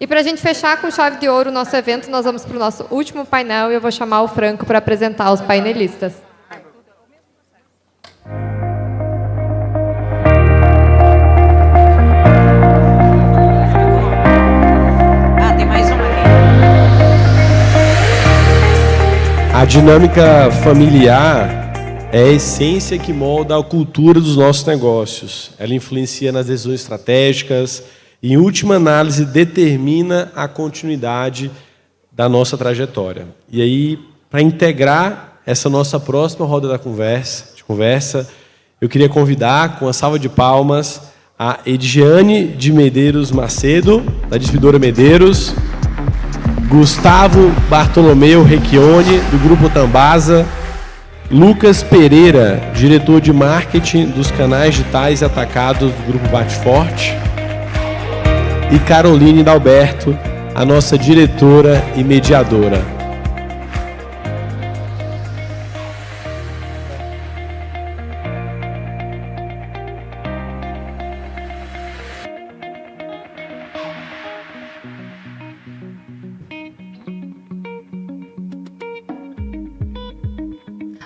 E para a gente fechar com chave de ouro o nosso evento, nós vamos para o nosso último painel e eu vou chamar o Franco para apresentar os painelistas. Tem mais uma aqui. A dinâmica familiar é a essência que molda a cultura dos nossos negócios. Ela influencia nas decisões estratégicas e, em última análise, determina a continuidade da nossa trajetória. E aí, para integrar essa nossa próxima roda de conversa, eu queria convidar, com a salva de palmas, a Ediane de Medeiros Macedo, da distribuidora Medeiros, Gustavo Bartolomeu Recchione, do Grupo Tambasa, Lucas Pereira, diretor de marketing dos canais digitais e atacados do Grupo Bate Forte, e Caroline Dalberto, a nossa diretora e mediadora.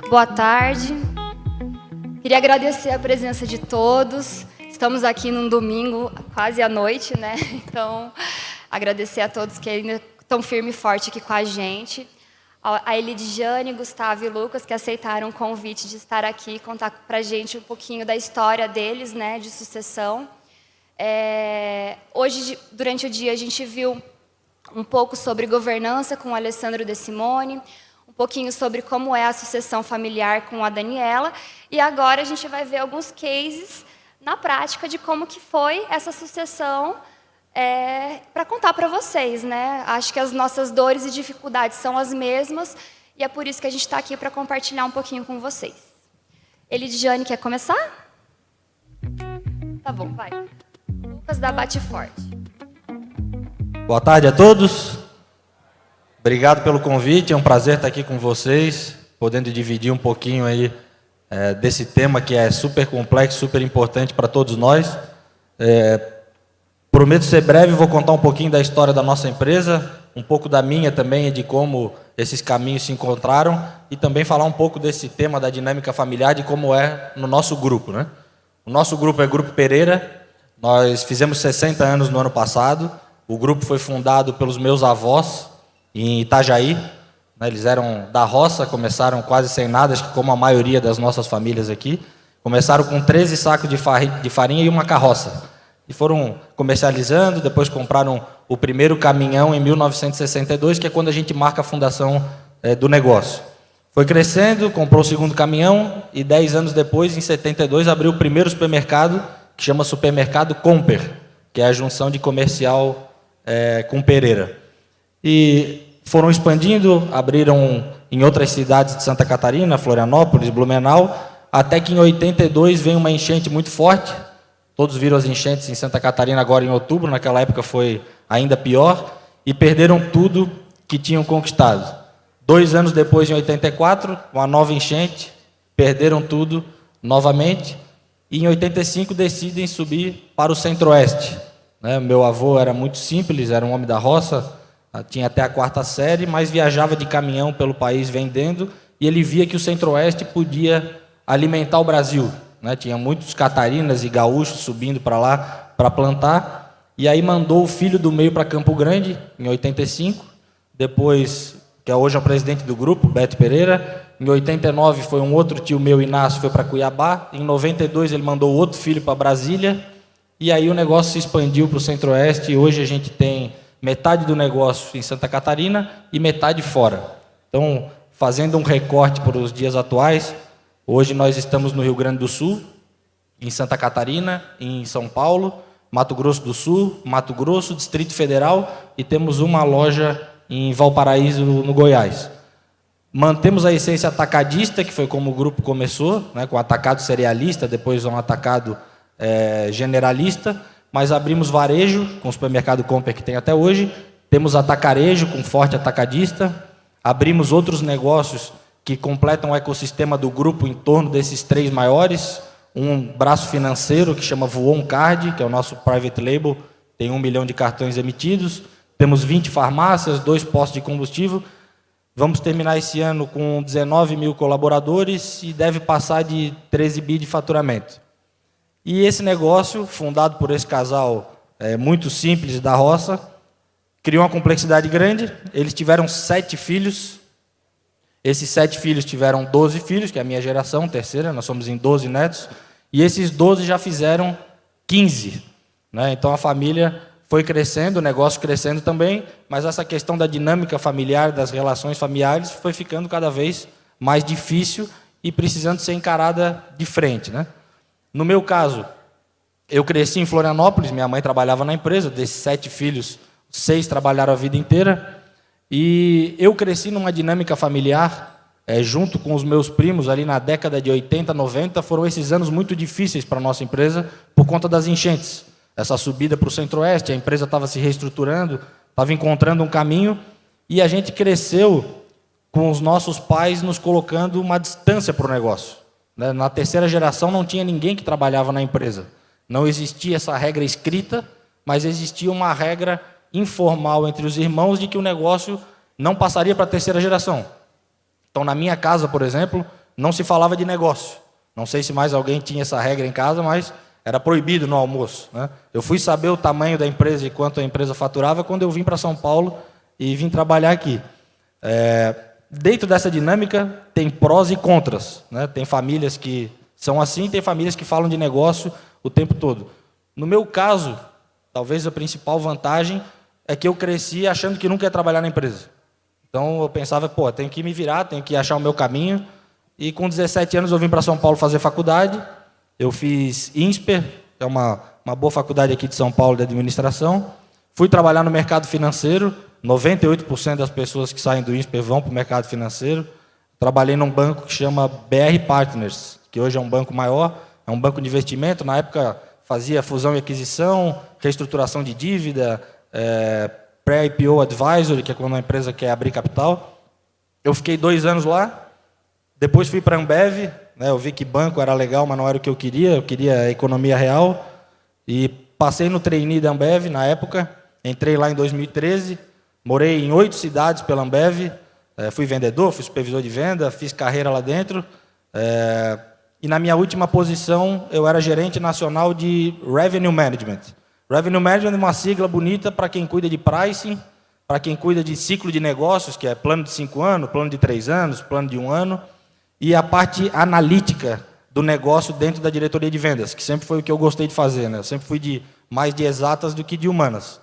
Boa tarde. Queria agradecer a presença de todos. Estamos aqui num domingo, quase à noite, né? Então, agradecer a todos que ainda estão firme e forte aqui com a gente. A Elidiane, Gustavo e Lucas, que aceitaram o convite de estar aqui e contar para a gente um pouquinho da história deles, né, de sucessão. Hoje, durante o dia, a gente viu um pouco sobre governança com o Alessandro De Simone, um pouquinho sobre como é a sucessão familiar com a Daniela, e agora a gente vai ver alguns cases na prática de como que foi essa sucessão para contar para vocês, né? Acho que as nossas dores e dificuldades são as mesmas, e é por isso que a gente está aqui para compartilhar um pouquinho com vocês. Elidiane, quer começar? Tá bom, vai. Lucas da Bate Forte. Boa tarde a todos. Obrigado pelo convite, é um prazer estar aqui com vocês, podendo dividir um pouquinho aí desse tema que é super complexo, super importante para todos nós. Prometo ser breve, vou contar um pouquinho da história da nossa empresa, um pouco da minha também, de como esses caminhos se encontraram, e também falar um pouco desse tema da dinâmica familiar, de como é no nosso grupo, né? O nosso grupo é Grupo Pereira, nós fizemos 60 anos no ano passado, o grupo foi fundado pelos meus avós, em Itajaí, né? Eles eram da roça, começaram quase sem nada, acho que como a maioria das nossas famílias aqui. Começaram com 13 sacos de farinha e uma carroça. E foram comercializando, depois compraram o primeiro caminhão em 1962, que é quando a gente marca a fundação do negócio. Foi crescendo, comprou o segundo caminhão e 10 anos depois, em 72, abriu o primeiro supermercado, que chama Supermercado Comper, que é a junção de comercial com Pereira. E foram expandindo, abriram em outras cidades de Santa Catarina, Florianópolis, Blumenau, até que em 82 veio uma enchente muito forte. Todos viram as enchentes em Santa Catarina agora em outubro, naquela época foi ainda pior, e perderam tudo que tinham conquistado. 2 anos depois, em 84, uma nova enchente, perderam tudo novamente, e em 85 decidem subir para o Centro-Oeste. Meu avô era muito simples, era um homem da roça, tinha até a 4ª série, mas viajava de caminhão pelo país vendendo, e ele via que o Centro-Oeste podia alimentar o Brasil, né? Tinha muitos catarinas e gaúchos subindo para lá para plantar, e aí mandou o filho do meio para Campo Grande, em 85, depois, que hoje é o presidente do grupo, Beto Pereira, em 89 foi um outro tio meu, Inácio, foi para Cuiabá, em 92 ele mandou outro filho para Brasília, e aí o negócio se expandiu para o Centro-Oeste, e hoje a gente tem metade do negócio em Santa Catarina e metade fora. Então, fazendo um recorte para os dias atuais, hoje nós estamos no Rio Grande do Sul, em Santa Catarina, em São Paulo, Mato Grosso do Sul, Mato Grosso, Distrito Federal, e temos uma loja em Valparaíso, no Goiás. Mantemos a essência atacadista, que foi como o grupo começou, né, com atacado cerealista, depois um atacado generalista, mas abrimos varejo, com o supermercado Comper que tem até hoje, temos atacarejo, com forte atacadista, abrimos outros negócios que completam o ecossistema do grupo em torno desses 3 maiores, um braço financeiro que chama Voon Card, que é o nosso private label, tem 1 milhão de cartões emitidos, Temos 20 farmácias, 2 postos de combustível. Vamos terminar esse ano com 19 mil colaboradores e deve passar de 13 bi de faturamento. E esse negócio, fundado por esse casal muito simples da roça, criou uma complexidade grande. Eles tiveram 7 filhos. Esses 7 filhos tiveram 12 filhos, que é a minha geração, terceira, nós somos em 12 netos. E esses 12 já fizeram 15. Né? Então a família foi crescendo, o negócio crescendo também, mas essa questão da dinâmica familiar, das relações familiares, foi ficando cada vez mais difícil e precisando ser encarada de frente. Né? No meu caso, eu cresci em Florianópolis, minha mãe trabalhava na empresa, desses 7 filhos, 6 trabalharam a vida inteira, e eu cresci numa dinâmica familiar, junto com os meus primos, ali na década de 80, 90, foram esses anos muito difíceis para a nossa empresa, por conta das enchentes. Essa subida para o Centro-Oeste, a empresa estava se reestruturando, estava encontrando um caminho, e a gente cresceu com os nossos pais nos colocando uma distância para o negócio. Na terceira geração não tinha ninguém que trabalhava na empresa. Não existia essa regra escrita, mas existia uma regra informal entre os irmãos de que o negócio não passaria para a terceira geração. Então, na minha casa, por exemplo, não se falava de negócio. Não sei se mais alguém tinha essa regra em casa, mas era proibido no almoço. Né? Eu fui saber o tamanho da empresa e quanto a empresa faturava quando eu vim para São Paulo e vim trabalhar aqui. Dentro dessa dinâmica, tem prós e contras. Né? Tem famílias que são assim, tem famílias que falam de negócio o tempo todo. No meu caso, talvez a principal vantagem é que eu cresci achando que nunca ia trabalhar na empresa. Então, eu pensava, tenho que me virar, tenho que achar o meu caminho. E com 17 anos, eu vim para São Paulo fazer faculdade. Eu fiz INSPER, que é uma boa faculdade aqui de São Paulo de administração. Fui trabalhar no mercado financeiro. 98% das pessoas que saem do INSPER vão para o mercado financeiro. Trabalhei num banco que chama BR Partners, que hoje é um banco maior, é um banco de investimento. Na época, fazia fusão e aquisição, reestruturação de dívida, pré-IPO advisory, que é quando a empresa quer abrir capital. Eu fiquei 2 anos lá. Depois fui para a Ambev. Eu vi que banco era legal, mas não era o que eu queria economia real. E passei no trainee da Ambev na época, entrei lá em 2013, morei em 8 cidades pela Ambev, fui vendedor, fui supervisor de venda, fiz carreira lá dentro. E na minha última posição, eu era gerente nacional de Revenue Management. Revenue Management é uma sigla bonita para quem cuida de pricing, para quem cuida de ciclo de negócios, que é plano de 5 anos, plano de 3 anos, plano de 1 ano. E a parte analítica do negócio dentro da diretoria de vendas, que sempre foi o que eu gostei de fazer. Né? Eu sempre fui mais de exatas do que de humanas.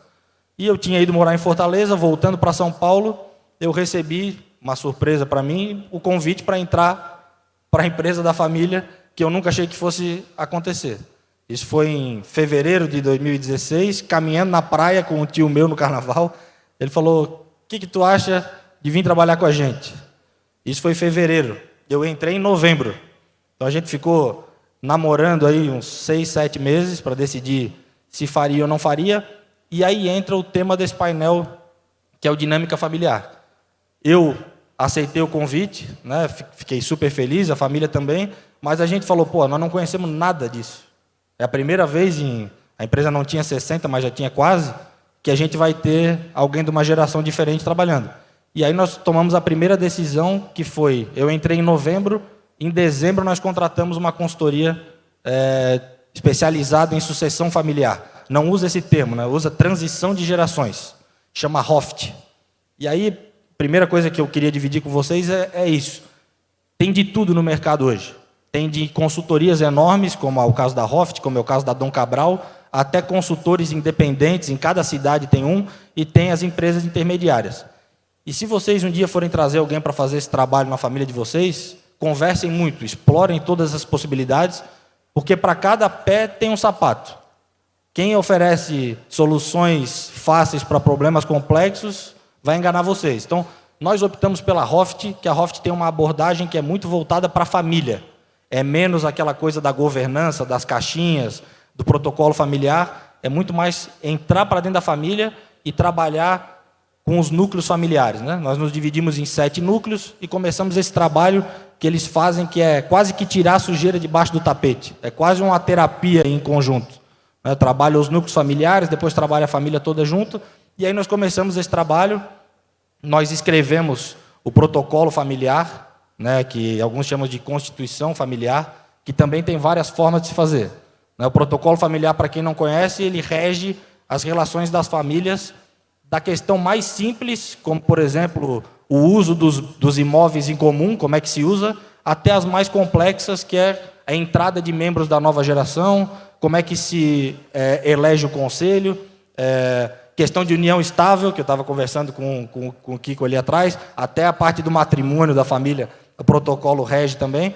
E eu tinha ido morar em Fortaleza, voltando para São Paulo, eu recebi, uma surpresa para mim, o convite para entrar para a empresa da família, que eu nunca achei que fosse acontecer. Isso foi em fevereiro de 2016, caminhando na praia com um tio meu no carnaval. Ele falou, o que tu acha de vir trabalhar com a gente? Isso foi em fevereiro. Eu entrei em novembro. Então a gente ficou namorando aí uns 6, 7 meses para decidir se faria ou não faria. E aí entra o tema desse painel, que é o dinâmica familiar. Eu aceitei o convite, né? Fiquei super feliz, a família também, mas a gente falou, nós não conhecemos nada disso. É a primeira vez, a empresa não tinha 60, mas já tinha quase, que a gente vai ter alguém de uma geração diferente trabalhando. E aí nós tomamos a primeira decisão, que foi, eu entrei em novembro, em dezembro nós contratamos uma consultoria especializada em sucessão familiar. Não usa esse termo, né? Usa transição de gerações. Chama ROFT. E aí, a primeira coisa que eu queria dividir com vocês é isso. Tem de tudo no mercado hoje. Tem de consultorias enormes, como é o caso da ROFT, como é o caso da Dom Cabral, até consultores independentes, em cada cidade tem um, e tem as empresas intermediárias. E se vocês um dia forem trazer alguém para fazer esse trabalho na família de vocês, conversem muito, explorem todas as possibilidades, porque para cada pé tem um sapato. Quem oferece soluções fáceis para problemas complexos vai enganar vocês. Então, nós optamos pela ROFT, que a ROFT tem uma abordagem que é muito voltada para a família. É menos aquela coisa da governança, das caixinhas, do protocolo familiar. É muito mais entrar para dentro da família e trabalhar com os núcleos familiares. Né? Nós nos dividimos em 7 núcleos e começamos esse trabalho que eles fazem, que é quase que tirar a sujeira debaixo do tapete. É quase uma terapia em conjunto. Trabalha os núcleos familiares, depois trabalha a família toda junto, E aí nós começamos esse trabalho, nós escrevemos o protocolo familiar, né, que alguns chamam de constituição familiar, que também tem várias formas de se fazer. O protocolo familiar, para quem não conhece, ele rege as relações das famílias, da questão mais simples, como, por exemplo, o uso dos imóveis em comum, como é que se usa, até as mais complexas, que é a entrada de membros da nova geração, como é que se elege o conselho, questão de união estável, que eu estava conversando com o Kiko ali atrás, até a parte do matrimônio da família, o protocolo rege também.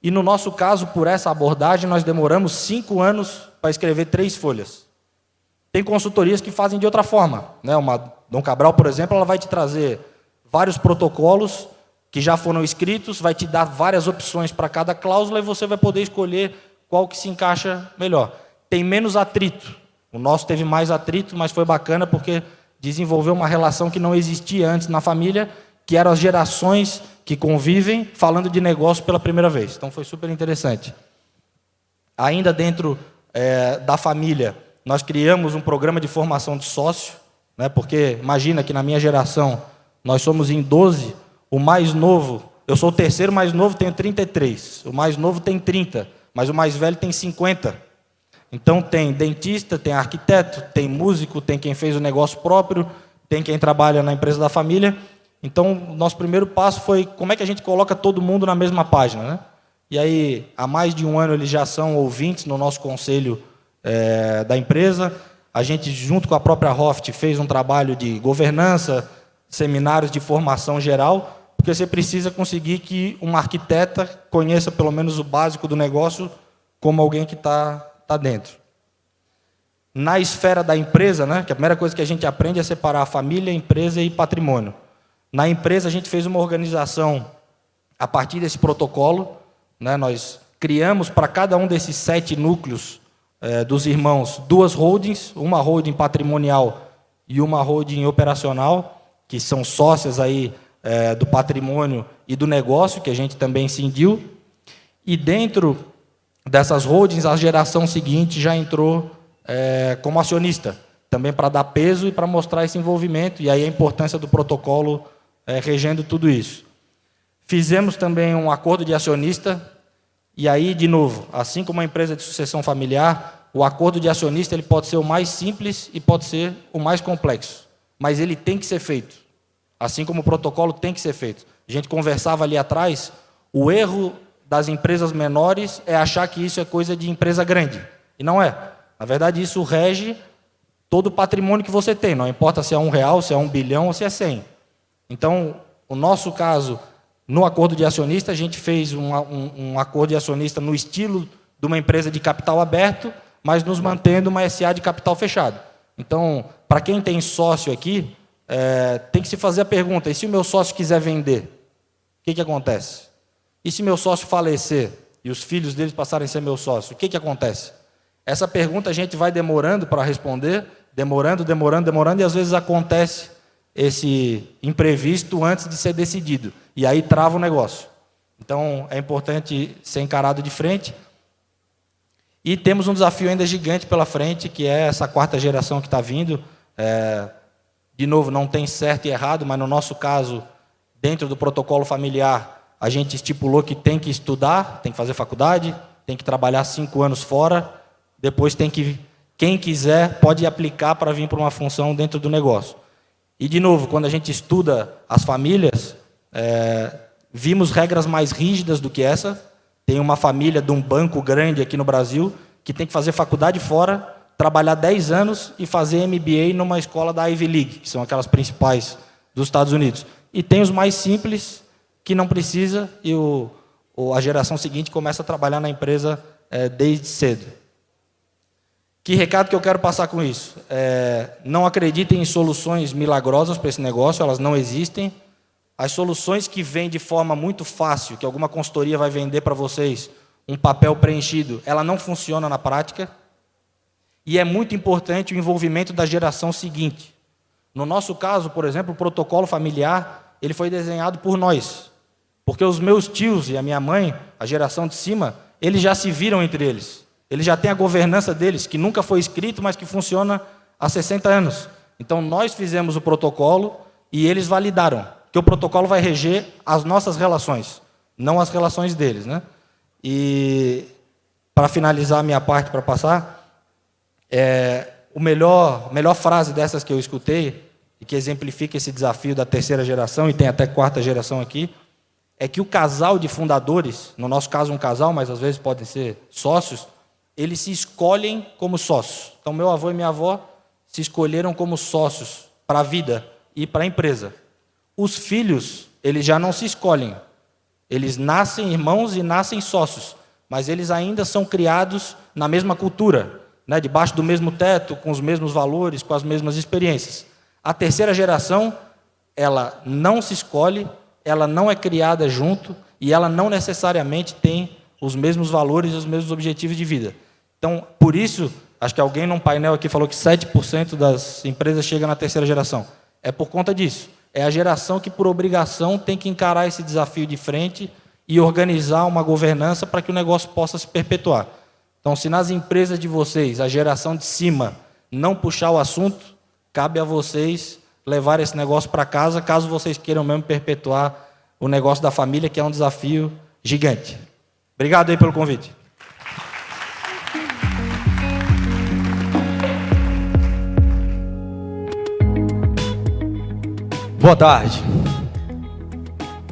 E no nosso caso, por essa abordagem, nós demoramos 5 anos para escrever 3 folhas. Tem consultorias que fazem de outra forma, né? Uma Dom Cabral, por exemplo, ela vai te trazer vários protocolos que já foram escritos, vai te dar várias opções para cada cláusula e você vai poder escolher qual que se encaixa melhor. Tem menos atrito. O nosso teve mais atrito, mas foi bacana porque desenvolveu uma relação que não existia antes na família, que eram as gerações que convivem falando de negócio pela primeira vez. Então foi super interessante. Ainda dentro da família, nós criamos um programa de formação de sócio, né, porque imagina que na minha geração, nós somos em 12, o mais novo, eu sou o terceiro mais novo, tenho 33, o mais novo tem 30, mas o mais velho tem 50. Então tem dentista, tem arquiteto, tem músico, tem quem fez o negócio próprio, tem quem trabalha na empresa da família. Então, nosso primeiro passo foi como é que a gente coloca todo mundo na mesma página, né? E aí, há mais de um ano, eles já são ouvintes no nosso conselho da empresa. A gente, junto com a própria Hoft, fez um trabalho de governança, seminários de formação geral, porque você precisa conseguir que uma arquiteta conheça pelo menos o básico do negócio como alguém que está dentro. Na esfera da empresa, né, que a primeira coisa que a gente aprende é separar a família, a empresa e patrimônio. Na empresa, a gente fez uma organização a partir desse protocolo, né, nós criamos para cada um desses 7 núcleos dos irmãos 2 holdings, uma holding patrimonial e uma holding operacional, que são sócias aí, do patrimônio e do negócio, que a gente também cindiu. E dentro dessas holdings, a geração seguinte já entrou como acionista, também para dar peso e para mostrar esse envolvimento, e aí a importância do protocolo regendo tudo isso. Fizemos também um acordo de acionista, e aí, de novo, assim como uma empresa de sucessão familiar, o acordo de acionista ele pode ser o mais simples e pode ser o mais complexo, mas ele tem que ser feito, assim como o protocolo tem que ser feito. A gente conversava ali atrás, o erro das empresas menores é achar que isso é coisa de empresa grande, e não é. Na verdade, isso rege todo o patrimônio que você tem, não importa se é R$1, se é 1 bilhão ou se é 100. Então, o nosso caso, no acordo de acionista, a gente fez um acordo de acionista no estilo de uma empresa de capital aberto, mas nos mantendo uma SA de capital fechado. Então, para quem tem sócio aqui, tem que se fazer a pergunta, e se o meu sócio quiser vender, o que acontece? E se meu sócio falecer e os filhos deles passarem a ser meu sócio, o que acontece? Essa pergunta a gente vai demorando para responder, demorando, e às vezes acontece esse imprevisto antes de ser decidido. E aí trava o negócio. Então, é importante ser encarado de frente. E temos um desafio ainda gigante pela frente, que é essa 4ª geração que está vindo. De novo, não tem certo e errado, mas no nosso caso, dentro do protocolo familiar, a gente estipulou que tem que estudar, tem que fazer faculdade, tem que trabalhar 5 anos fora, depois tem que, quem quiser, pode aplicar para vir para uma função dentro do negócio. E, de novo, quando a gente estuda as famílias, vimos regras mais rígidas do que essa. Tem uma família de um banco grande aqui no Brasil que tem que fazer faculdade fora, trabalhar 10 anos e fazer MBA numa escola da Ivy League, que são aquelas principais dos Estados Unidos. E tem os mais simples, que não precisa, e a geração seguinte começa a trabalhar na empresa desde cedo. Que recado que eu quero passar com isso? Não acreditem em soluções milagrosas para esse negócio, elas não existem. As soluções que vêm de forma muito fácil, que alguma consultoria vai vender para vocês, um papel preenchido, ela não funciona na prática. E é muito importante o envolvimento da geração seguinte. No nosso caso, por exemplo, o protocolo familiar, ele foi desenhado por nós. Porque os meus tios e a minha mãe, a geração de cima, eles já se viram entre eles. Eles já têm a governança deles, que nunca foi escrito, mas que funciona há 60 anos. Então, nós fizemos o protocolo e eles validaram, que o protocolo vai reger as nossas relações, não as relações deles, né? E, para finalizar a minha parte, para passar, a melhor frase dessas que eu escutei, e que exemplifica esse desafio da terceira geração, e tem até quarta geração aqui, é que o casal de fundadores, no nosso caso um casal, mas às vezes podem ser sócios, eles se escolhem como sócios. Então, meu avô e minha avó se escolheram como sócios para a vida e para a empresa. Os filhos, eles já não se escolhem. Eles nascem irmãos e nascem sócios, mas eles ainda são criados na mesma cultura, né, debaixo do mesmo teto, com os mesmos valores, com as mesmas experiências. A terceira geração, ela não se escolhe, ela não é criada junto e ela não necessariamente tem os mesmos valores e os mesmos objetivos de vida. Então, por isso, acho que alguém num painel aqui falou que 7% das empresas chegam na terceira geração. É por conta disso. É a geração que, por obrigação, tem que encarar esse desafio de frente e organizar uma governança para que o negócio possa se perpetuar. Então, se nas empresas de vocês, a geração de cima não puxar o assunto, cabe a vocês levar esse negócio para casa, caso vocês queiram mesmo perpetuar o negócio da família, que é um desafio gigante. Obrigado aí pelo convite. Boa tarde.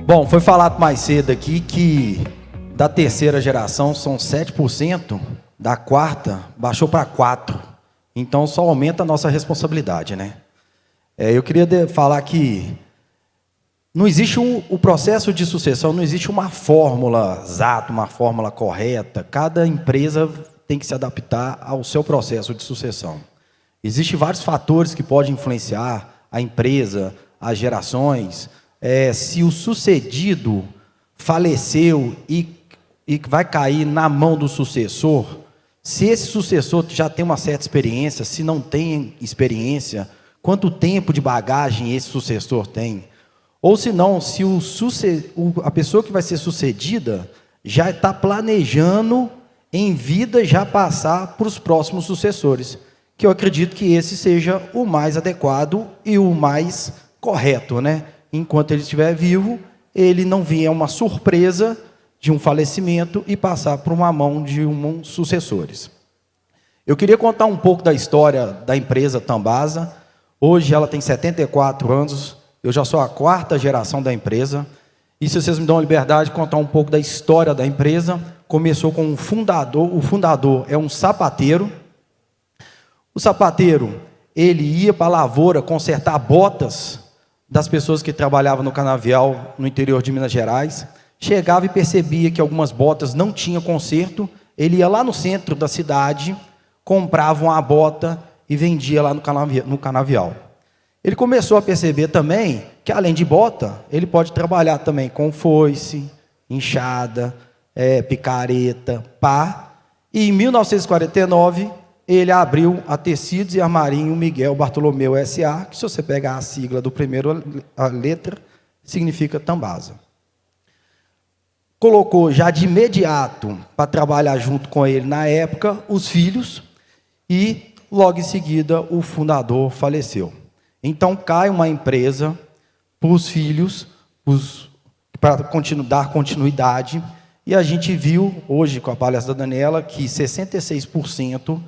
Bom, foi falado mais cedo aqui que da terceira geração são 7%, da quarta baixou para 4%. Então só aumenta a nossa responsabilidade, né? Eu queria falar que não existe o processo de sucessão, não existe uma fórmula exata, uma fórmula correta. Cada empresa tem que se adaptar ao seu processo de sucessão. Existem vários fatores que podem influenciar a empresa, as gerações. Se o sucedido faleceu e vai cair na mão do sucessor, se esse sucessor já tem uma certa experiência, se não tem experiência, quanto tempo de bagagem esse sucessor tem? Ou se não, se a pessoa que vai ser sucedida já está planejando em vida já passar para os próximos sucessores, que eu acredito que esse seja o mais adequado e o mais correto, né? Enquanto ele estiver vivo, ele não vier uma surpresa de um falecimento e passar por uma mão de sucessores. Eu queria contar um pouco da história da empresa Tambasa. Hoje ela tem 74 anos, eu já sou a quarta geração da empresa. E se vocês me dão a liberdade de contar um pouco da história da empresa, começou com um fundador, o fundador é um sapateiro. O sapateiro, ele ia para a lavoura consertar botas das pessoas que trabalhavam no canavial no interior de Minas Gerais. Chegava e percebia que algumas botas não tinham conserto, ele ia lá no centro da cidade, comprava uma bota e vendia lá no canavial. Ele começou a perceber também que, além de bota, ele pode trabalhar também com foice, enxada, picareta, pá. E em 1949, ele abriu a Tecidos e Armarinho Miguel Bartolomeu S.A., que, se você pegar a sigla do primeiro a letra, significa Tambasa. Colocou já de imediato, para trabalhar junto com ele na época, os filhos, e logo em seguida o fundador faleceu. Então cai uma empresa para os filhos, para dar continuidade, e a gente viu hoje com a palestra da Daniela que 66%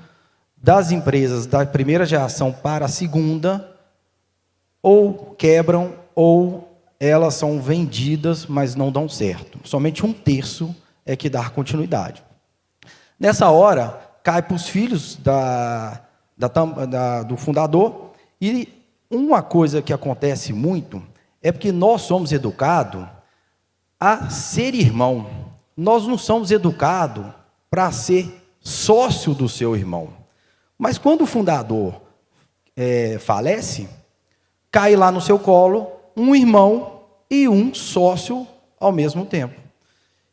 das empresas da primeira geração para a segunda ou quebram ou elas são vendidas, mas não dão certo. Somente 1/3 é que dá continuidade. Nessa hora, cai para os filhos do fundador, e uma coisa que acontece muito é porque nós somos educados a ser irmão. Nós não somos educados para ser sócio do seu irmão. Mas quando o fundador falece, cai lá no seu colo um irmão e um sócio ao mesmo tempo.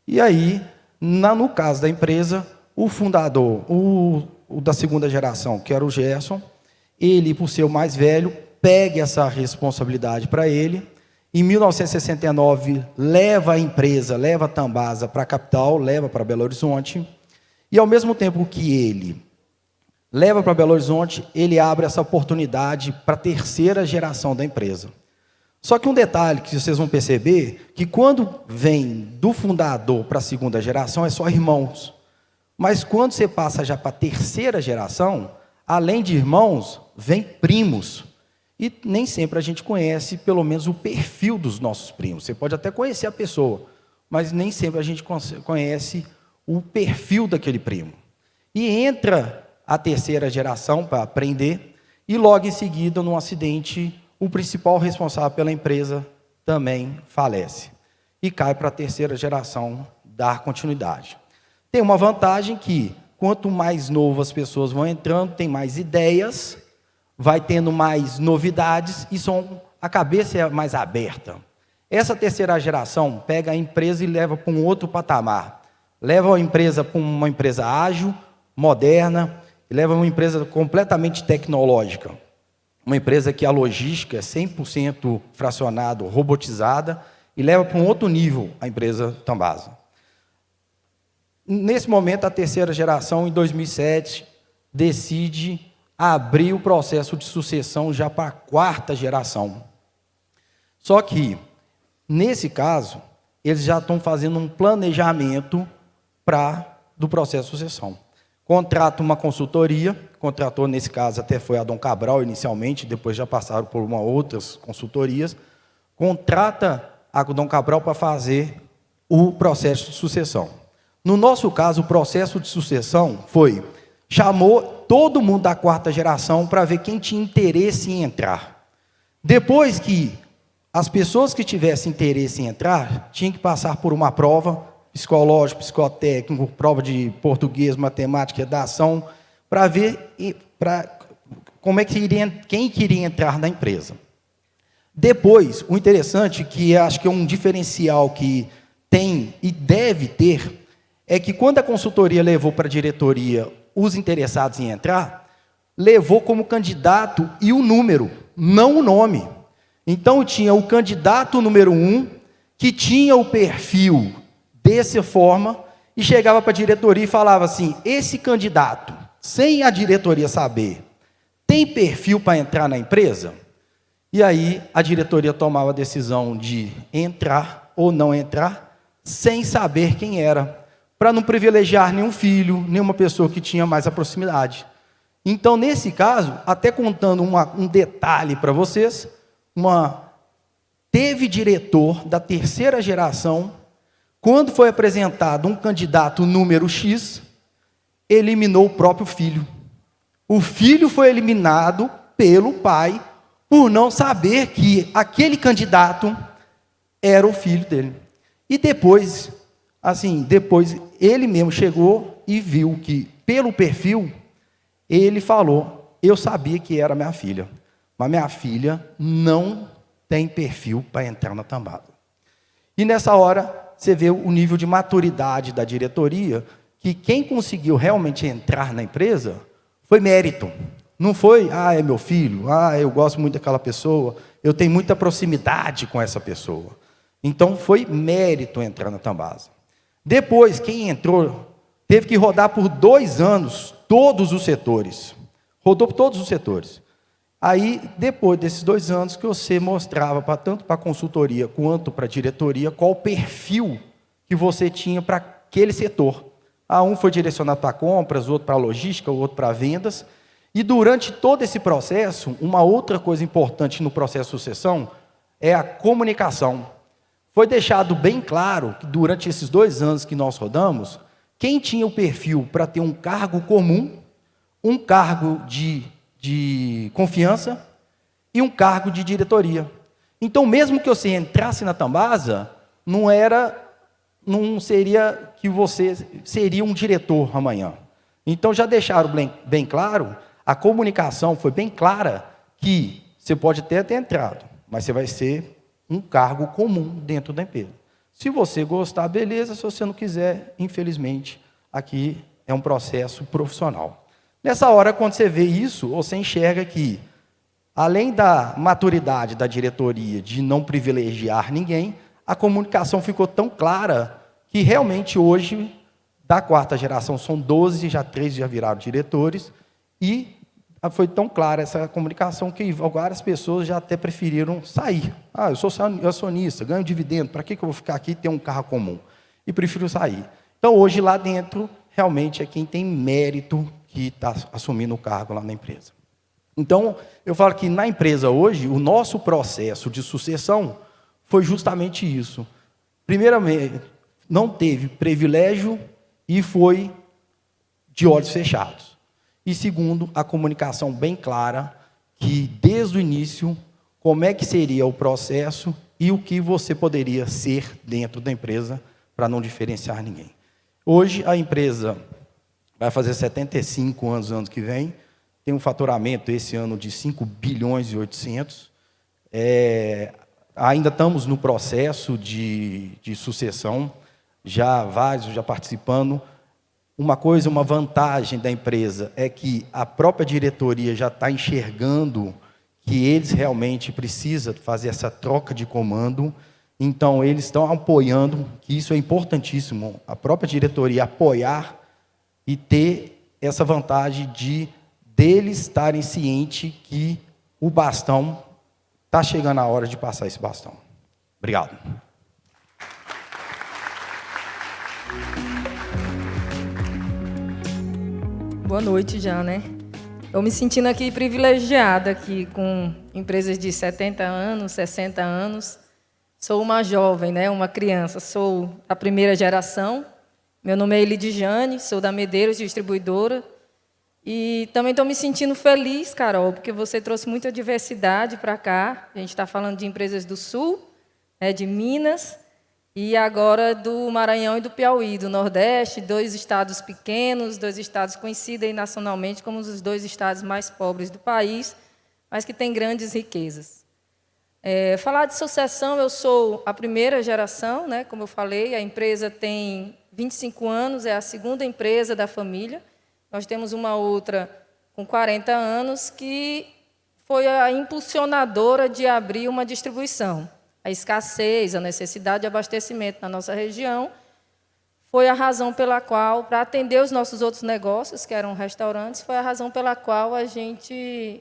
E aí, no caso da empresa, o fundador, o da segunda geração, que era o Gerson, ele, por ser o mais velho, pega essa responsabilidade para ele. Em 1969, leva a empresa, leva a Tambasa para a capital, leva para Belo Horizonte. E, ao mesmo tempo que ele leva para Belo Horizonte, ele abre essa oportunidade para a terceira geração da empresa. Só que um detalhe que vocês vão perceber, que quando vem do fundador para a segunda geração, é só irmãos. Mas quando você passa já para a terceira geração, além de irmãos, vem primos. E nem sempre a gente conhece, pelo menos, o perfil dos nossos primos. Você pode até conhecer a pessoa, mas nem sempre a gente conhece o perfil daquele primo. E entra a terceira geração para aprender, e logo em seguida, num acidente, o principal responsável pela empresa também falece. E cai para a terceira geração dar continuidade. Tem uma vantagem que, quanto mais novo as pessoas vão entrando, tem mais ideias, vai tendo mais novidades e a cabeça é mais aberta. Essa terceira geração pega a empresa e leva para um outro patamar. Leva a empresa para uma empresa ágil, moderna, e leva uma empresa completamente tecnológica. Uma empresa que a logística é 100% fracionada, robotizada, e leva para um outro nível a empresa Tambasa. Nesse momento, a terceira geração, em 2007, decide abrir o processo de sucessão já para a quarta geração. Só que, nesse caso, eles já estão fazendo um planejamento do processo de sucessão. Contrata uma consultoria, contratou, nesse caso, até foi a Dom Cabral inicialmente, depois já passaram por outras consultorias, contrata a Dom Cabral para fazer o processo de sucessão. No nosso caso, o processo de sucessão chamou todo mundo da quarta geração para ver quem tinha interesse em entrar. Depois que as pessoas que tivessem interesse em entrar, tinham que passar por uma prova psicológica, psicotécnico, prova de português, matemática, redação, para ver como é que quem queria entrar na empresa. Depois, o interessante, que acho que é um diferencial que tem e deve ter, é que quando a consultoria levou para a diretoria os interessados em entrar, levou como candidato e o número, não o nome. Então, tinha o candidato número 1, que tinha o perfil dessa forma, e chegava para a diretoria e falava assim, esse candidato, sem a diretoria saber, tem perfil para entrar na empresa? E aí, a diretoria tomava a decisão de entrar ou não entrar, sem saber quem era, para não privilegiar nenhum filho, nenhuma pessoa que tinha mais a proximidade. Então, nesse caso, até contando um detalhe para vocês, teve diretor da terceira geração, quando foi apresentado um candidato número X, eliminou o próprio filho. O filho foi eliminado pelo pai, por não saber que aquele candidato era o filho dele. E depois ele mesmo chegou e viu que, pelo perfil, ele falou, eu sabia que era minha filha, mas minha filha não tem perfil para entrar na Tambasa. E nessa hora, você vê o nível de maturidade da diretoria, que quem conseguiu realmente entrar na empresa foi mérito. Não foi, é meu filho, eu gosto muito daquela pessoa, eu tenho muita proximidade com essa pessoa. Então, foi mérito entrar na Tambasa. Depois, quem entrou, teve que rodar por 2 anos todos os setores. Rodou por todos os setores. Aí, depois desses 2 anos, que você mostrava, tanto para a consultoria quanto para a diretoria, qual o perfil que você tinha para aquele setor. Um foi direcionado para compras, o outro para logística, o outro para vendas. E durante todo esse processo, uma outra coisa importante no processo de sucessão é a comunicação. Foi deixado bem claro que durante esses 2 anos que nós rodamos, quem tinha o perfil para ter um cargo comum, um cargo de confiança e um cargo de diretoria. Então, mesmo que você entrasse na Tambasa, não seria que você seria um diretor amanhã. Então, já deixaram bem claro, a comunicação foi bem clara, que você pode até ter entrado, mas você vai ser um cargo comum dentro da empresa. Se você gostar, beleza. Se você não quiser, infelizmente, aqui é um processo profissional. Nessa hora, quando você vê isso, você enxerga que, além da maturidade da diretoria de não privilegiar ninguém, a comunicação ficou tão clara que realmente hoje, da quarta geração, são 12, 3 já viraram diretores, E foi tão clara essa comunicação que várias pessoas já até preferiram sair. Eu sou acionista, ganho dividendo, para que eu vou ficar aqui e ter um carro comum? E prefiro sair. Então, hoje, lá dentro, realmente é quem tem mérito que está assumindo o cargo lá na empresa. Então, eu falo que na empresa hoje, o nosso processo de sucessão foi justamente isso. Primeiramente, não teve privilégio e foi de olhos fechados. E segundo, a comunicação bem clara, que desde o início, como é que seria o processo e o que você poderia ser dentro da empresa para não diferenciar ninguém. Hoje, a empresa vai fazer 75 anos no ano que vem, tem um faturamento esse ano de 5 bilhões e 800. Ainda estamos no processo de sucessão, vários já participando. Uma vantagem da empresa é que a própria diretoria já está enxergando que eles realmente precisam fazer essa troca de comando. Então, eles estão apoiando, que isso é importantíssimo, a própria diretoria apoiar e ter essa vantagem deles estarem cientes que o bastão está chegando a hora de passar esse bastão. Obrigado. Boa noite já, né? Eu me sentindo aqui privilegiada aqui com empresas de 70 anos, 60 anos. Sou uma jovem, né? Uma criança. Sou a primeira geração. Meu nome é Elidiane, sou da Medeiros Distribuidora. E também estou me sentindo feliz, Carol, porque você trouxe muita diversidade para cá. A gente está falando de empresas do Sul, né, de Minas, e agora do Maranhão e do Piauí, do Nordeste, 2 estados pequenos, 2 estados conhecidos aí nacionalmente como os 2 estados mais pobres do país, mas que têm grandes riquezas. Falar de sucessão, eu sou a primeira geração, né, como eu falei, a empresa tem 25 anos, é a segunda empresa da família. Nós temos uma outra com 40 anos que foi a impulsionadora de abrir uma distribuição. A escassez, a necessidade de abastecimento na nossa região foi a razão pela qual, para atender os nossos outros negócios, que eram restaurantes, foi a razão pela qual a gente,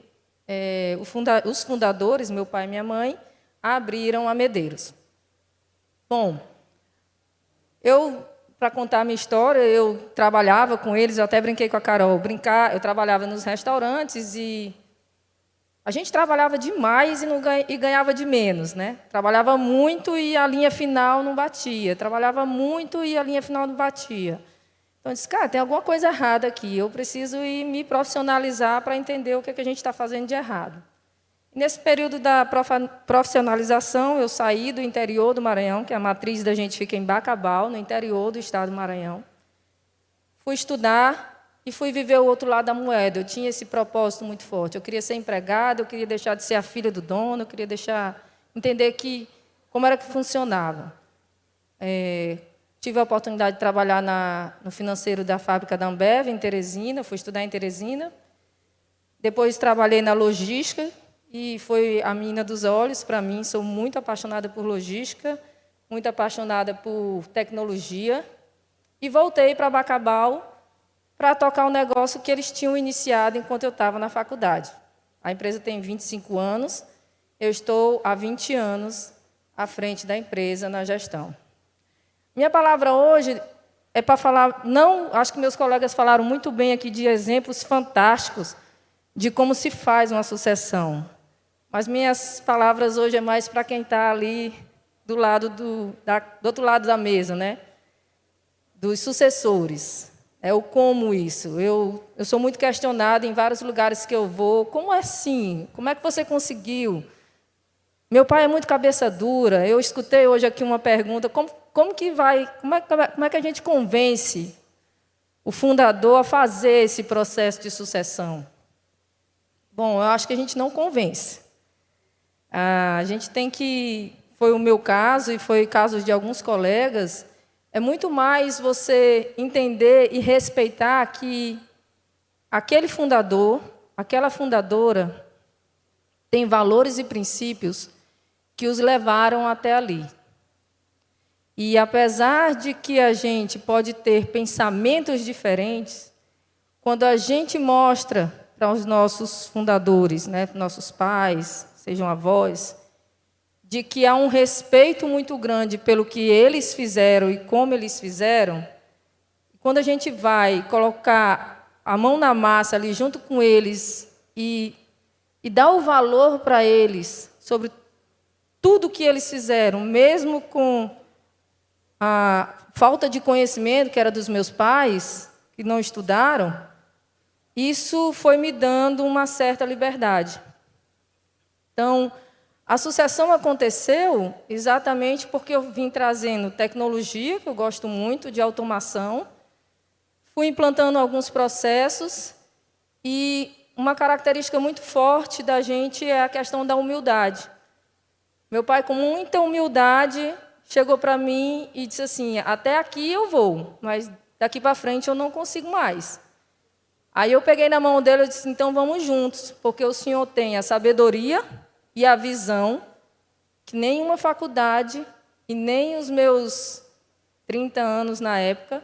os fundadores, meu pai e minha mãe, abriram a Medeiros. Bom, para contar a minha história, eu trabalhava com eles, eu até brinquei com a Carol, eu trabalhava nos restaurantes e a gente trabalhava demais e ganhava de menos, né? Trabalhava muito e a linha final não batia. Trabalhava muito e a linha final não batia. Então, eu disse, cara, tem alguma coisa errada aqui. Eu preciso ir me profissionalizar para entender o que a gente está fazendo de errado. E nesse período da profissionalização, eu saí do interior do Maranhão, que a matriz da gente fica em Bacabal, no interior do estado do Maranhão. Fui estudar e fui viver o outro lado da moeda. Eu tinha esse propósito muito forte. Eu queria ser empregada, eu queria deixar de ser a filha do dono, eu queria entender como era que funcionava. Tive a oportunidade de trabalhar no financeiro da fábrica da Ambev, em Teresina, fui estudar em Teresina. Depois trabalhei na logística, e foi a mina dos olhos para mim. Sou muito apaixonada por logística, muito apaixonada por tecnologia. E voltei para Bacabal para tocar um negócio que eles tinham iniciado enquanto eu estava na faculdade. A empresa tem 25 anos, eu estou há 20 anos à frente da empresa na gestão. Minha palavra hoje é para falar, acho que meus colegas falaram muito bem aqui de exemplos fantásticos de como se faz uma sucessão. Mas minhas palavras hoje é mais para quem está ali do outro lado da mesa, né? Dos sucessores. O como isso. Eu sou muito questionada em vários lugares que eu vou. Como é assim? Como é que você conseguiu? Meu pai é muito cabeça dura. Eu escutei hoje aqui uma pergunta. Como é que a gente convence o fundador a fazer esse processo de sucessão? Bom, eu acho que a gente não convence. A gente tem que... Foi o meu caso e foi o caso de alguns colegas... É muito mais você entender e respeitar que aquele fundador, aquela fundadora, tem valores e princípios que os levaram até ali. E, apesar de que a gente pode ter pensamentos diferentes, quando a gente mostra para os nossos fundadores, né, nossos pais, sejam avós, de que há um respeito muito grande pelo que eles fizeram e como eles fizeram. Quando a gente vai colocar a mão na massa ali junto com eles e dar o valor para eles sobre tudo que eles fizeram, mesmo com a falta de conhecimento que era dos meus pais, que não estudaram, isso foi me dando uma certa liberdade. Então, a sucessão aconteceu exatamente porque eu vim trazendo tecnologia, que eu gosto muito, de automação, fui implantando alguns processos e uma característica muito forte da gente é a questão da humildade. Meu pai, com muita humildade, chegou para mim e disse assim, até aqui eu vou, mas daqui para frente eu não consigo mais. Aí eu peguei na mão dele e disse, então vamos juntos, porque o senhor tem a sabedoria e a visão que nenhuma faculdade e nem os meus 30 anos na época,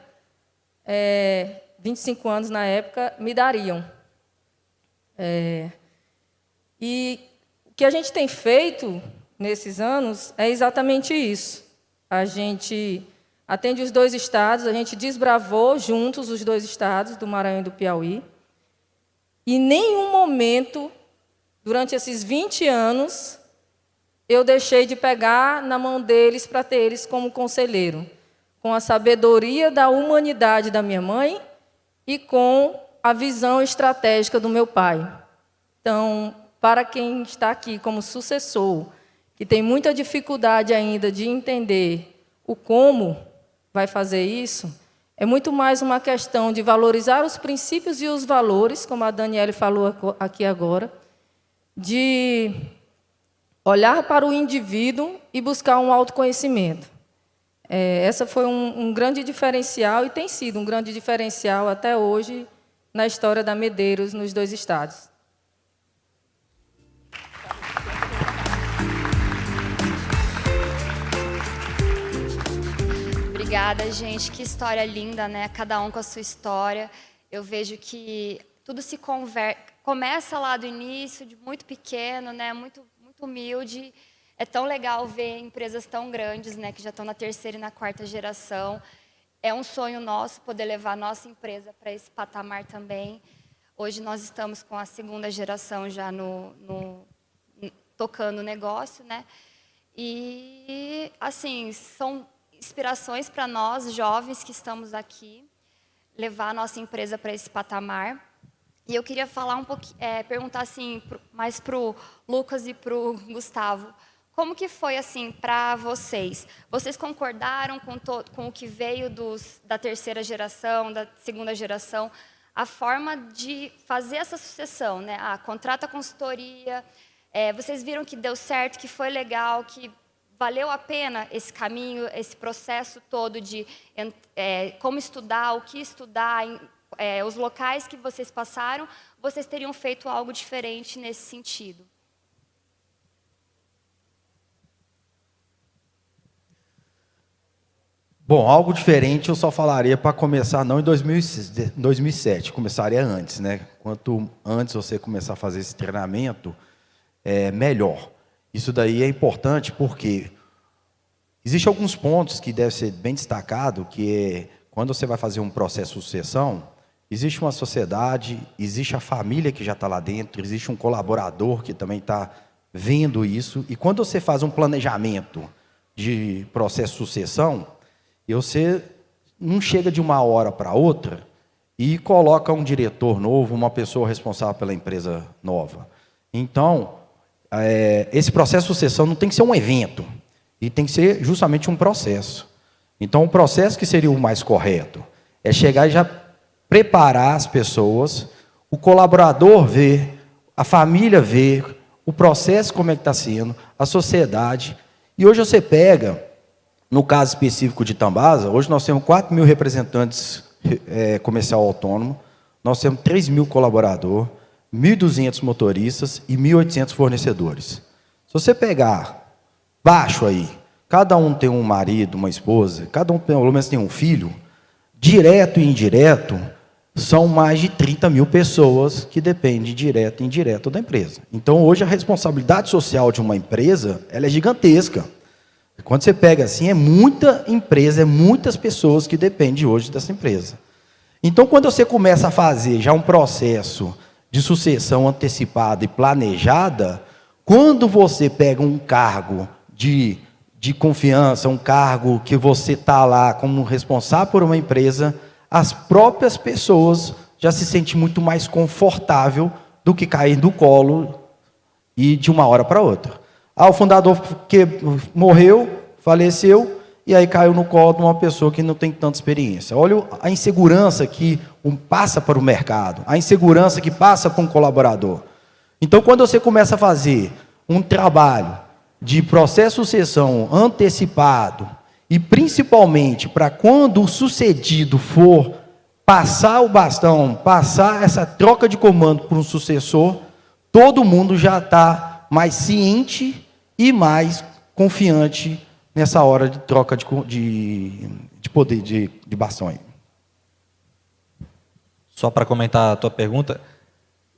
25 anos na época, me dariam. E o que a gente tem feito nesses anos é exatamente isso. A gente atende os 2 estados, a gente desbravou juntos os 2 estados, do Maranhão e do Piauí. E em nenhum momento, durante esses 20 anos, eu deixei de pegar na mão deles para ter eles como conselheiro, com a sabedoria da humanidade da minha mãe e com a visão estratégica do meu pai. Então, para quem está aqui como sucessor, que tem muita dificuldade ainda de entender o como vai fazer isso, é muito mais uma questão de valorizar os princípios e os valores, como a Daniele falou aqui agora, de olhar para o indivíduo e buscar um autoconhecimento. Essa foi um grande diferencial e tem sido um grande diferencial até hoje na história da Medeiros nos 2 estados. Obrigada, gente. Que história linda, né? Cada um com a sua história. Eu vejo que tudo se começa lá do início, de muito pequeno, né? Muito humilde. É tão legal ver empresas tão grandes, né? Que já estão na 3ª e na 4ª geração. É um sonho nosso poder levar a nossa empresa para esse patamar também. Hoje nós estamos com a 2ª geração já tocando o negócio, né? E, assim, são inspirações para nós, jovens que estamos aqui, levar a nossa empresa para esse patamar. E eu queria falar perguntar assim, mais para o Lucas e para o Gustavo, como que foi assim para vocês? Vocês concordaram com o que veio da 3ª geração, da 2ª geração, a forma de fazer essa sucessão, né? Contrata consultoria, vocês viram que deu certo, que foi legal, que valeu a pena esse caminho, esse processo todo de como estudar, o que estudar, os locais que vocês passaram, vocês teriam feito algo diferente nesse sentido? Bom, algo diferente eu só falaria para começar não em 2007, começaria antes, né? Quanto antes você começar a fazer esse treinamento, melhor. Isso daí é importante porque existem alguns pontos que devem ser bem destacados, que é quando você vai fazer um processo de sucessão, existe uma sociedade, existe a família que já está lá dentro, existe um colaborador que também está vendo isso, e quando você faz um planejamento de processo de sucessão, você não chega de uma hora para outra e coloca um diretor novo, uma pessoa responsável pela empresa nova. Então, esse processo de sucessão não tem que ser um evento, e tem que ser justamente um processo. Então, o processo que seria o mais correto é chegar e já preparar as pessoas, o colaborador ver, a família ver, o processo como é que está sendo, a sociedade. E hoje você pega, no caso específico de Tambasa, hoje nós temos 4.000 representantes comercial autônomo, nós temos 3.000 colaboradores, 1.200 motoristas e 1.800 fornecedores. Se você pegar baixo aí, cada um tem um marido, uma esposa, cada um pelo menos tem um filho, direto e indireto, são mais de 30 mil pessoas que dependem direto e indireto da empresa. Então, hoje, a responsabilidade social de uma empresa, ela é gigantesca. Quando você pega assim, é muita empresa, é muitas pessoas que dependem hoje dessa empresa. Então, quando você começa a fazer já um processo de sucessão antecipada e planejada, quando você pega um cargo de confiança, um cargo que você está lá como responsável por uma empresa, as próprias pessoas já se sentem muito mais confortável do que cair do colo e de uma hora para outra. O fundador que morreu, faleceu, e aí caiu no colo de uma pessoa que não tem tanta experiência. Olha a insegurança que passa para o mercado, a insegurança que passa para um colaborador. Então, quando você começa a fazer um trabalho de processo de sucessão antecipado, e principalmente para quando o sucedido for passar o bastão, passar essa troca de comando para um sucessor, todo mundo já está mais ciente e mais confiante nessa hora de troca de poder, de bastão aí. Só para comentar a tua pergunta,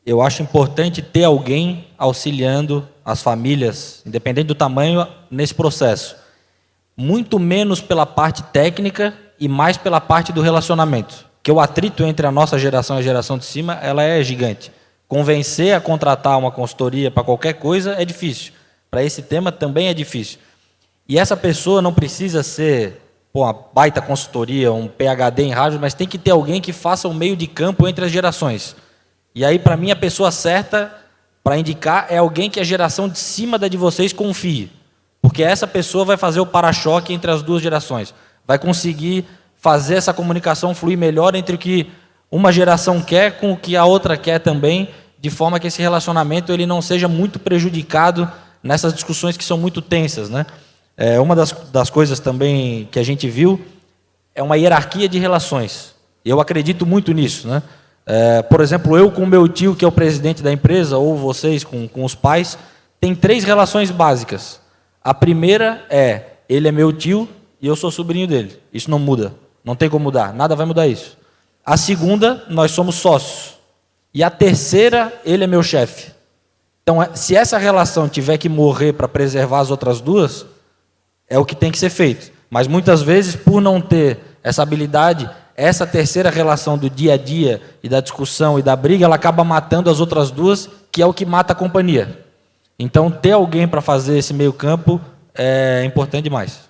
eu acho importante ter alguém auxiliando as famílias, independente do tamanho, nesse processo. Muito menos pela parte técnica e mais pela parte do relacionamento. Que o atrito entre a nossa geração e a geração de cima, ela é gigante. Convencer a contratar uma consultoria para qualquer coisa é difícil. Para esse tema também é difícil. E essa pessoa não precisa ser uma baita consultoria, um PhD em rádio, mas tem que ter alguém que faça o meio de campo entre as gerações. E aí, para mim, a pessoa certa para indicar é alguém que a geração de cima da de vocês confie. Porque essa pessoa vai fazer o para-choque entre as duas gerações. Vai conseguir fazer essa comunicação fluir melhor entre o que uma geração quer com o que a outra quer também, de forma que esse relacionamento ele não seja muito prejudicado nessas discussões que são muito tensas, né? Uma das coisas também que a gente viu é uma hierarquia de relações. Eu acredito muito nisso, né? Por exemplo, eu com o meu tio, que é o presidente da empresa, ou vocês com os pais, tem 3 relações básicas. A primeira ele é meu tio e eu sou sobrinho dele. Isso não muda, não tem como mudar, nada vai mudar isso. A segunda, nós somos sócios. E a terceira, ele é meu chefe. Então, se essa relação tiver que morrer para preservar as outras duas, é o que tem que ser feito. Mas muitas vezes, por não ter essa habilidade, essa terceira relação do dia a dia e da discussão e da briga, ela acaba matando as outras duas, que é o que mata a companhia. Então, ter alguém para fazer esse meio campo é importante demais.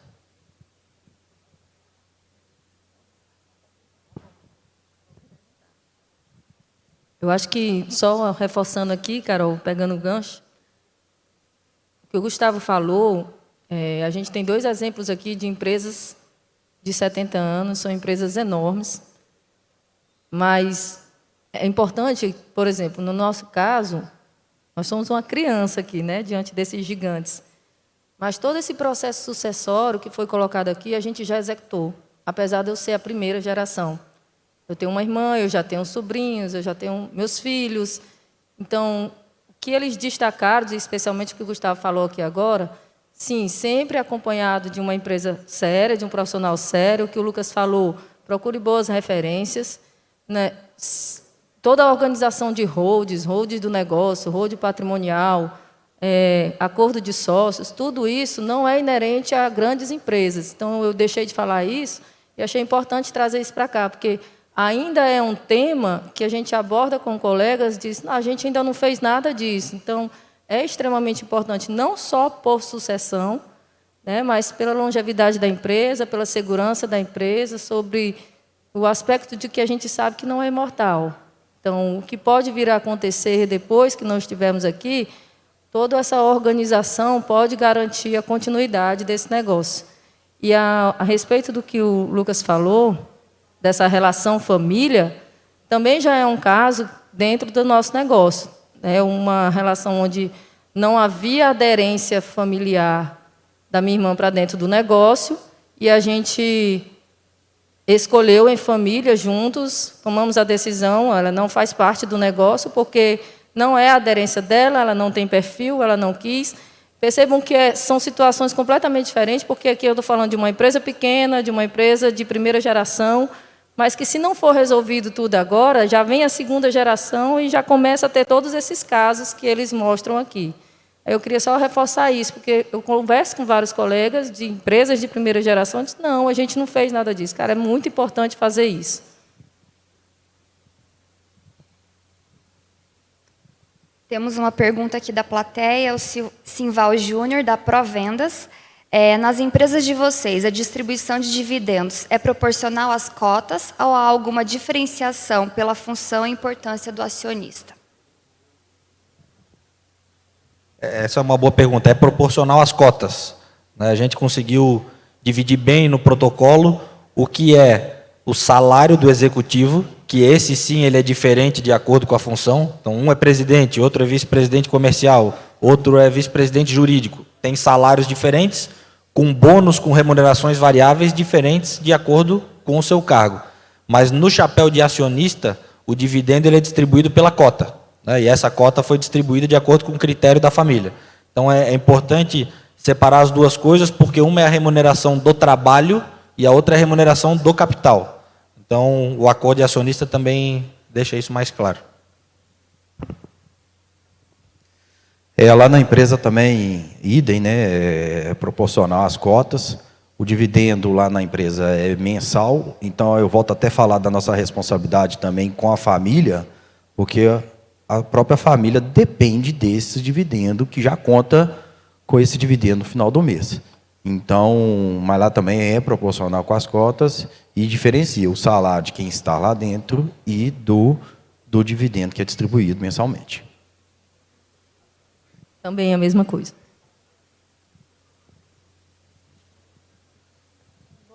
Eu acho que, só reforçando aqui, Carol, pegando o gancho, o que o Gustavo falou, a gente tem 2 exemplos aqui de empresas de 70 anos, são empresas enormes, mas é importante, por exemplo, no nosso caso, nós somos uma criança aqui, né, diante desses gigantes. Mas todo esse processo sucessório que foi colocado aqui, a gente já executou, apesar de eu ser a primeira geração. Eu tenho uma irmã, eu já tenho sobrinhos, eu já tenho meus filhos. Então, o que eles destacaram, especialmente o que o Gustavo falou aqui agora, sim, sempre acompanhado de uma empresa séria, de um profissional sério, o que o Lucas falou, procure boas referências, né? Toda a organização de holds do negócio, hold patrimonial, acordo de sócios, tudo isso não é inerente a grandes empresas. Então, eu deixei de falar isso e achei importante trazer isso para cá, porque ainda é um tema que a gente aborda com colegas, diz, a gente ainda não fez nada disso. Então, é extremamente importante, não só por sucessão, né, mas pela longevidade da empresa, pela segurança da empresa, sobre o aspecto de que a gente sabe que não é imortal. Então, o que pode vir a acontecer depois que nós estivermos aqui, toda essa organização pode garantir a continuidade desse negócio. E a respeito do que o Lucas falou, dessa relação família, também já é um caso dentro do nosso negócio. É uma relação onde não havia aderência familiar da minha irmã para dentro do negócio, e a gente escolheu em família, juntos, tomamos a decisão, ela não faz parte do negócio, porque não é a aderência dela, ela não tem perfil, ela não quis. Percebam que são situações completamente diferentes, porque aqui eu estou falando de uma empresa pequena, de uma empresa de primeira geração, mas que se não for resolvido tudo agora, já vem a segunda geração e já começa a ter todos esses casos que eles mostram aqui. Eu queria só reforçar isso, porque eu converso com vários colegas de empresas de primeira geração e dizem, não, a gente não fez nada disso. Cara, é muito importante fazer isso. Temos uma pergunta aqui da plateia, o Simval Júnior, da Provendas. Nas empresas de vocês, a distribuição de dividendos é proporcional às cotas ou há alguma diferenciação pela função e importância do acionista? Essa é uma boa pergunta. É proporcional às cotas, né? A gente conseguiu dividir bem no protocolo o que é o salário do executivo, que esse sim ele é diferente de acordo com a função. Então, um é presidente, outro é vice-presidente comercial, outro é vice-presidente jurídico. Tem salários diferentes, com bônus, com remunerações variáveis diferentes de acordo com o seu cargo. Mas no chapéu de acionista, o dividendo ele é distribuído pela cota, né? E essa cota foi distribuída de acordo com o critério da família. Então é importante separar as duas coisas, porque uma é a remuneração do trabalho e a outra é a remuneração do capital. Então o acordo de acionista também deixa isso mais claro. Lá na empresa também, idem, né, é proporcional às cotas. O dividendo lá na empresa é mensal, então eu volto até a falar da nossa responsabilidade também com a família, porque a própria família depende desse dividendo, que já conta com esse dividendo no final do mês. Então, mas lá também é proporcional com as cotas e diferencia o salário de quem está lá dentro e do dividendo que é distribuído mensalmente. Também é a mesma coisa.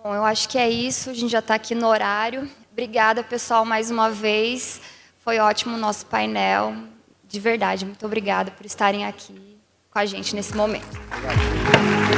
Bom, eu acho que é isso. A gente já está aqui no horário. Obrigada, pessoal, mais uma vez. Foi ótimo o nosso painel. De verdade, muito obrigada por estarem aqui com a gente nesse momento. Obrigado.